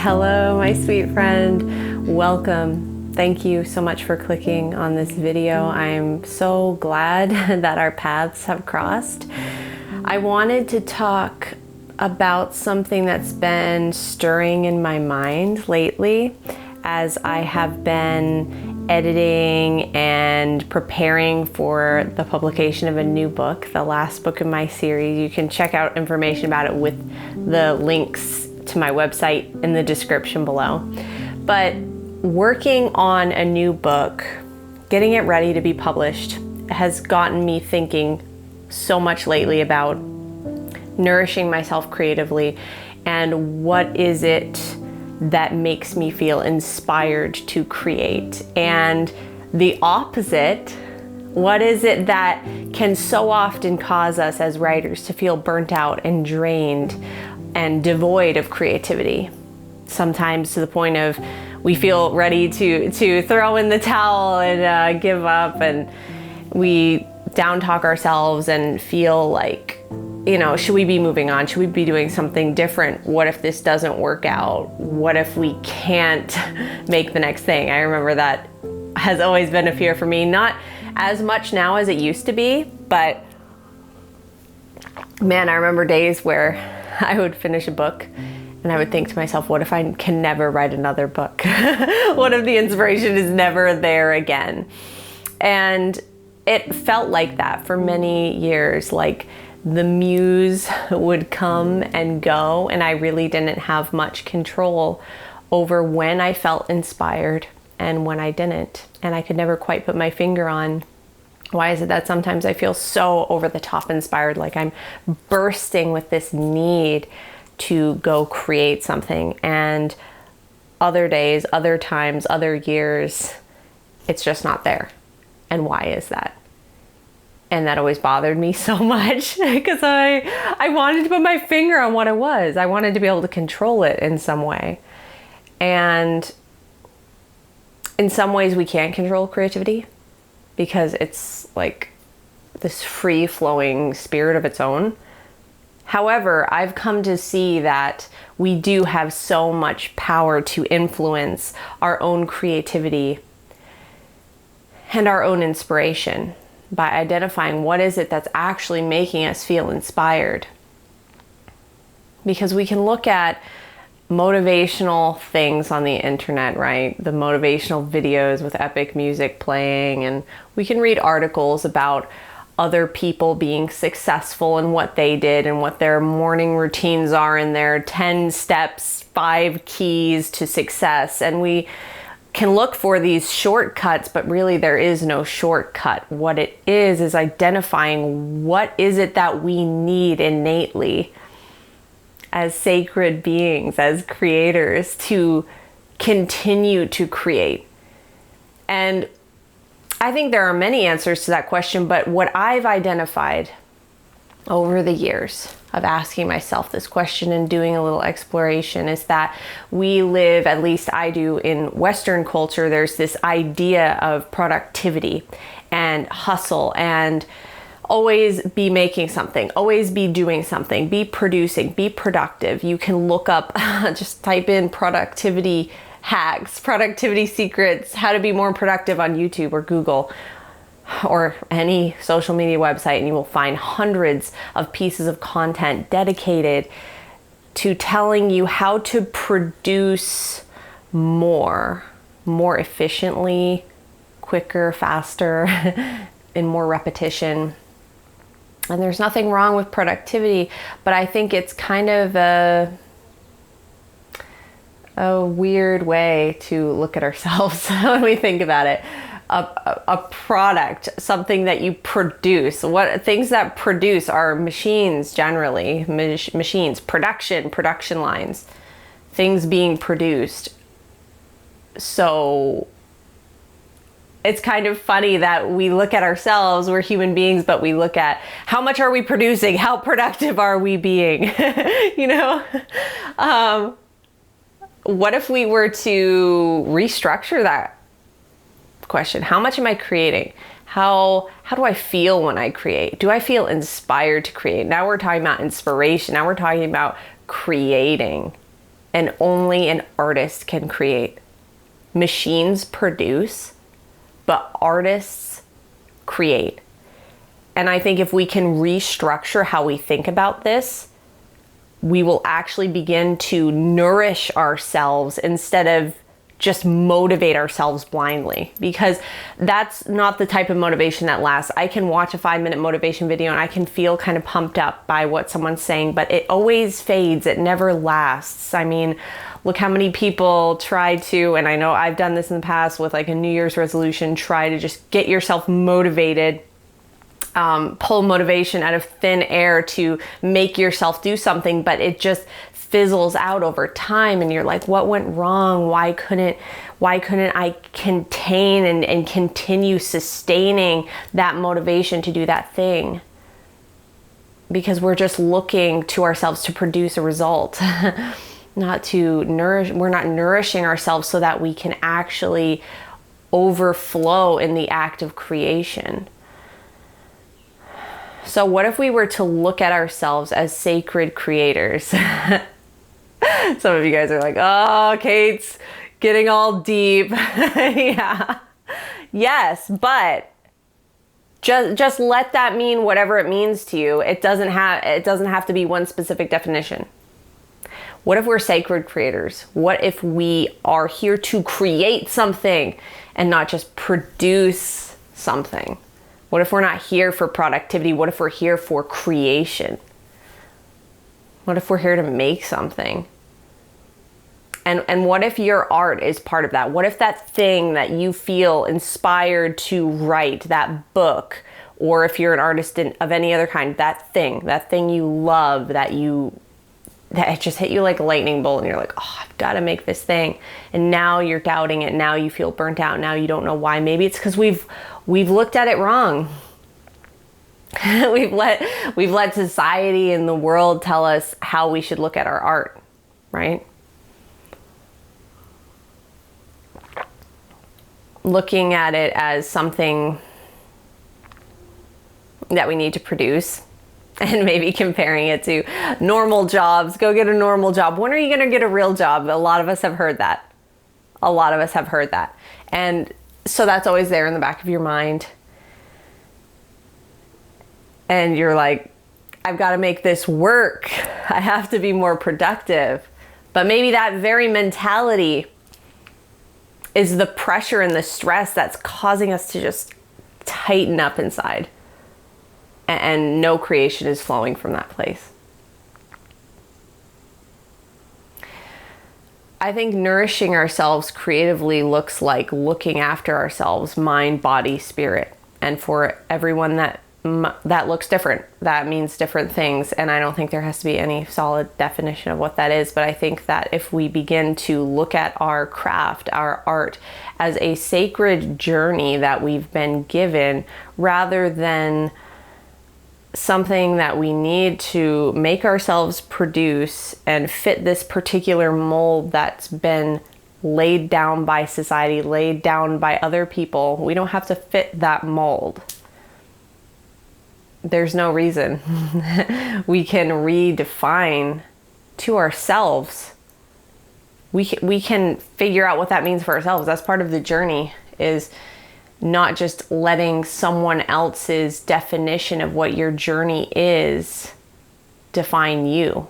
Hello, my sweet friend. Welcome. Thank you so much for clicking on this video. I'm so glad that our paths have crossed. I wanted to talk about something that's been stirring in my mind lately as I have been editing and preparing for the publication of a new book, the last book in my series. You can check out information about it with the links to my website in the description below. But working on a new book, getting it ready to be published, has gotten me thinking so much lately about nourishing myself creatively and what is it that makes me feel inspired to create. And the opposite, what is it that can so often cause us as writers to feel burnt out and drained and devoid of creativity? Sometimes to the point of we feel ready to throw in the towel and give up, and we down talk ourselves and feel like, you know, should we be moving on? Should we be doing something different? What if this doesn't work out? What if we can't make the next thing? I remember that has always been a fear for me, not as much now as it used to be, but man, I remember days where I would finish a book and I would think to myself, what if I can never write another book? What if the inspiration is never there again? And it felt like that for many years, like the muse would come and go, and I really didn't have much control over when I felt inspired and when I didn't. And I could never quite put my finger on why is it that sometimes I feel so over the top inspired, like I'm bursting with this need to go create something, and other days, other times, other years, it's just not there. And why is that? And that always bothered me so much because I wanted to put my finger on what it was. I wanted to be able to control it in some way. And in some ways we can't control creativity because it's like this free-flowing spirit of its own. However, I've come to see that we do have so much power to influence our own creativity and our own inspiration by identifying what is it that's actually making us feel inspired. Because we can look at motivational things on the internet, right? The motivational videos with epic music playing, and we can read articles about other people being successful and what they did and what their morning routines are and their 10 steps, 5 keys to success. And we can look for these shortcuts, but really there is no shortcut. What it is identifying what is it that we need innately as sacred beings, as creators, to continue to create. And I think there are many answers to that question, but what I've identified over the years of asking myself this question and doing a little exploration is that we live, at least I do, in Western culture. There's this idea of productivity and hustle and always be making something, always be doing something, be producing, be productive. You can look up, just type in productivity hacks, productivity secrets, how to be more productive on YouTube or Google or any social media website, and you will find hundreds of pieces of content dedicated to telling you how to produce more efficiently, quicker, faster, in more repetition. And there's nothing wrong with productivity, but I think it's kind of a weird way to look at ourselves when we think about it. A product, something that you produce. What things that produce are machines, generally, machines, production lines, things being produced. So it's kind of funny that we look at ourselves, we're human beings, but we look at how much are we producing? How productive are we being? You know? What if we were to restructure that question? How much am I creating? How do I feel when I create? Do I feel inspired to create? Now we're talking about inspiration. Now we're talking about creating. and only an artist can create. Machines produce, but artists create. And I think if we can restructure how we think about this, we will actually begin to nourish ourselves instead of just motivate ourselves blindly, because that's not the type of motivation that lasts. I can watch a 5-minute motivation video and I can feel kind of pumped up by what someone's saying, but it always fades. It never lasts. I mean, look how many people try to, and I know I've done this in the past with like a New Year's resolution, try to just get yourself motivated, pull motivation out of thin air to make yourself do something, but it just fizzles out over time, and you're like, what went wrong? Why couldn't I contain and continue sustaining that motivation to do that thing? Because we're just looking to ourselves to produce a result, not to nourish. We're not nourishing ourselves so that we can actually overflow in the act of creation. So what if we were to look at ourselves as sacred creators? Some of you guys are like, oh, Kate's getting all deep. Yeah. Yes, but just let that mean whatever it means to you. It doesn't have to be one specific definition. What if we're sacred creators? What if we are here to create something and not just produce something? What if we're not here for productivity? What if we're here for creation? What if we're here to make something? And what if your art is part of that? What if that thing that you feel inspired to write, that book, or if you're an artist of any other kind, that thing you love, that it just hit you like a lightning bolt and you're like, oh, I've got to make this thing. And now you're doubting it. Now you feel burnt out. Now you don't know why. Maybe it's because we've looked at it wrong. we've let society and the world tell us how we should look at our art, right? Looking at it as something that we need to produce, and maybe comparing it to normal jobs. Go get a normal job. When are you going to get a real job? A lot of us have heard that. And so that's always there in the back of your mind. And you're like, I've got to make this work. I have to be more productive. But maybe that very mentality is the pressure and the stress that's causing us to just tighten up inside. And no creation is flowing from that place. I think nourishing ourselves creatively looks like looking after ourselves, mind, body, spirit. And for everyone that looks different. That means different things. And I don't think there has to be any solid definition of what that is. But I think that if we begin to look at our craft, our art, as a sacred journey that we've been given, rather than something that we need to make ourselves produce and fit this particular mold that's been laid down by society, laid down by other people. We don't have to fit that mold. There's no reason. We can redefine to ourselves. We can figure out what that means for ourselves. That's part of the journey, is not just letting someone else's definition of what your journey is define you.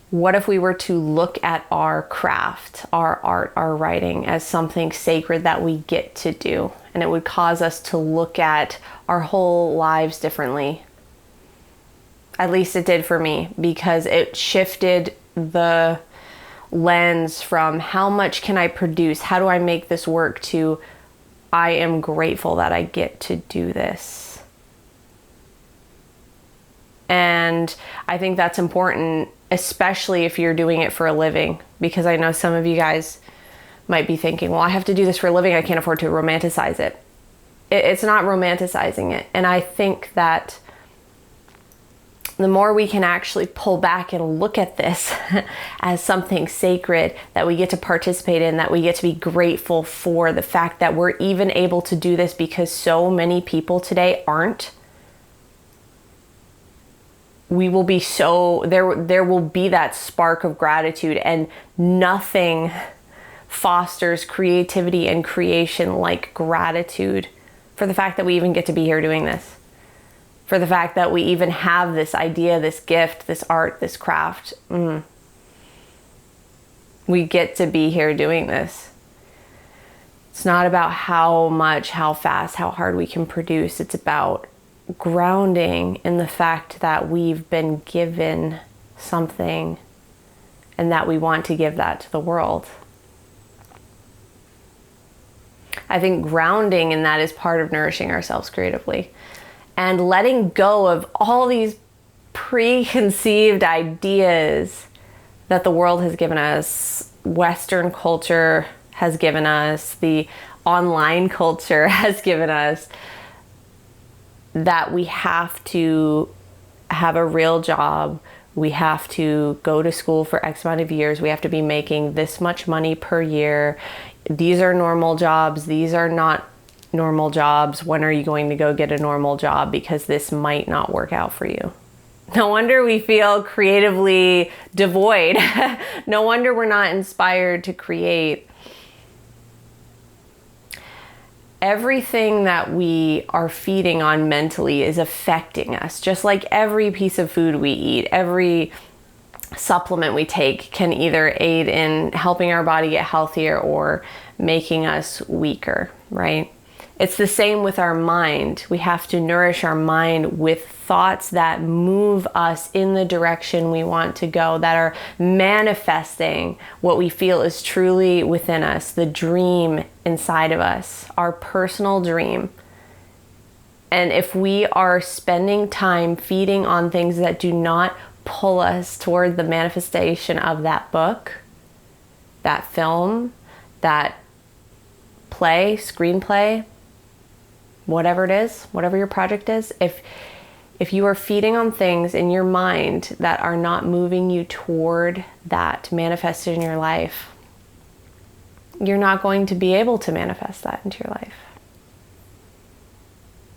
What if we were to look at our craft, our art, our writing as something sacred that we get to do? And it would cause us to look at our whole lives differently. At least it did for me, because it shifted the lens from how much can I produce? How do I make this work? To I am grateful that I get to do this. And I think that's important, especially if you're doing it for a living, because I know some of you guys might be thinking, well, I have to do this for a living. I can't afford to romanticize it. It's not romanticizing it. And I think that the more we can actually pull back and look at this as something sacred that we get to participate in, that we get to be grateful for the fact that we're even able to do this, because so many people today aren't. we will be so, there will be that spark of gratitude, and nothing fosters creativity and creation like gratitude for the fact that we even get to be here doing this, for the fact that we even have this idea, this gift, this art, this craft. We get to be here doing this. It's not about how much, how fast, how hard we can produce. It's about grounding in the fact that we've been given something and that we want to give that to the world. I think grounding in that is part of nourishing ourselves creatively, and letting go of all these preconceived ideas that the world has given us, Western culture has given us, the online culture has given us, that we have to have a real job, we have to go to school for X amount of years, we have to be making this much money per year, these are normal jobs, these are not normal jobs, when are you going to go get a normal job, because this might not work out for you. No wonder we feel creatively devoid. No wonder we're not inspired to create. Everything that we are feeding on mentally is affecting us. Just like every piece of food we eat, every supplement we take can either aid in helping our body get healthier or making us weaker, right? It's the same with our mind. We have to nourish our mind with thoughts that move us in the direction we want to go, that are manifesting what we feel is truly within us, the dream inside of us, our personal dream. And if we are spending time feeding on things that do not pull us toward the manifestation of that book, that film, that play, screenplay, whatever it is, whatever your project is, if you are feeding on things in your mind that are not moving you toward that manifested in your life, you're not going to be able to manifest that into your life.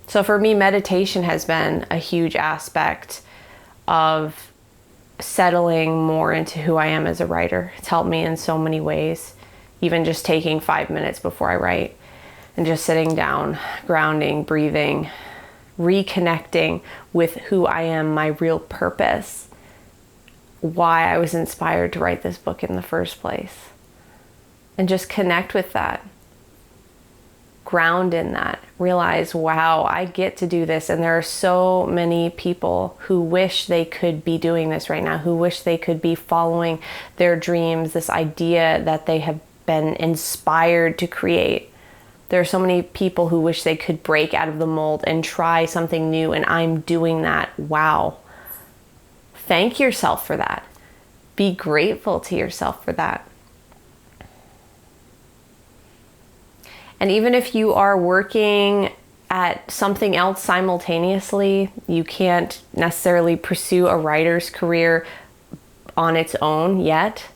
So for me, meditation has been a huge aspect of settling more into who I am as a writer. It's helped me in so many ways, even just taking 5 minutes before I write and just sitting down, grounding, breathing, reconnecting with who I am, my real purpose, why I was inspired to write this book in the first place. And just connect with that. Ground in that. Realize, wow, I get to do this. And there are so many people who wish they could be doing this right now, who wish they could be following their dreams, this idea that they have been inspired to create. There are so many people who wish they could break out of the mold and try something new, and I'm doing that. Wow. Thank yourself for that. Be grateful to yourself for that. And even if you are working at something else simultaneously, you can't necessarily pursue a writer's career on its own yet.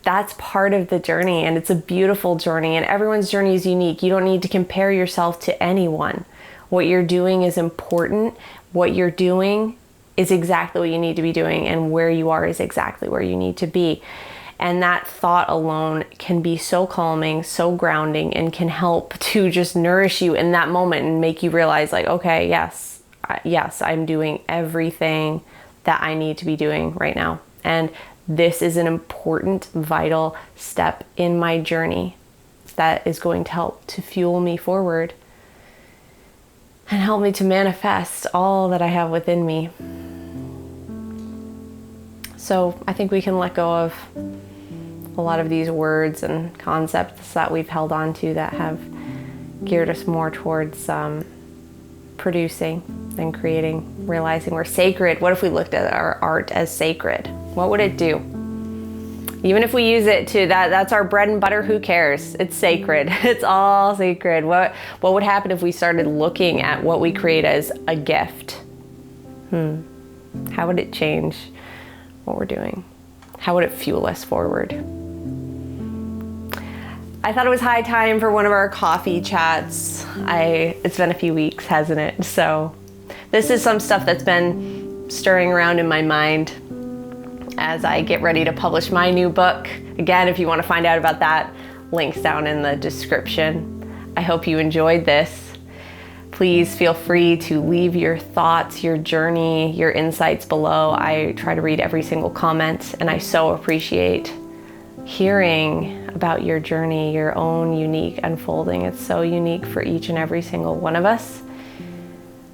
That's part of the journey, and it's a beautiful journey, and everyone's journey is unique. You don't need to compare yourself to anyone. What you're doing is important. What you're doing is exactly what you need to be doing, and where you are is exactly where you need to be. And that thought alone can be so calming, so grounding, and can help to just nourish you in that moment and make you realize, like, okay, yes, I'm doing everything that I need to be doing right now. And this is an important, vital step in my journey that is going to help to fuel me forward and help me to manifest all that I have within me. So I think we can let go of a lot of these words and concepts that we've held on to that have geared us more towards producing than creating, realizing we're sacred. What if we looked at our art as sacred? What would it do? Even if we use it to, that's our bread and butter, who cares? It's sacred. It's all sacred. What would happen if we started looking at what we create as a gift? How would it change what we're doing? How would it fuel us forward? I thought it was high time for one of our coffee chats. It's been a few weeks, hasn't it? So this is some stuff that's been stirring around in my mind as I get ready to publish my new book. Again, if you want to find out about that, links down in the description. I hope you enjoyed this. Please feel free to leave your thoughts, your journey, your insights below. I try to read every single comment, and I so appreciate hearing about your journey, your own unique unfolding. It's so unique for each and every single one of us.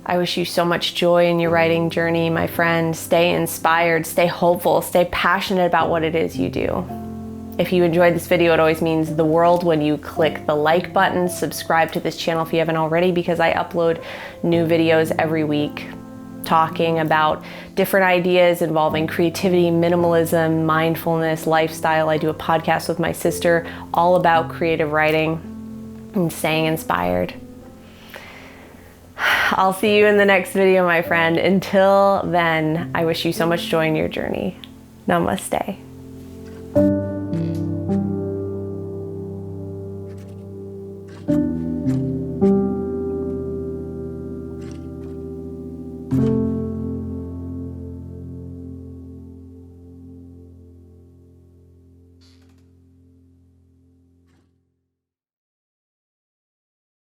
I wish you so much joy in your writing journey, my friend. Stay inspired, stay hopeful, stay passionate about what it is you do. If you enjoyed this video, it always means the world when you click the like button. Subscribe to this channel if you haven't already, because I upload new videos every week talking about different ideas involving creativity, minimalism, mindfulness, lifestyle. I do a podcast with my sister all about creative writing and staying inspired. I'll see you in the next video, my friend. Until then, I wish you so much joy in your journey. Namaste.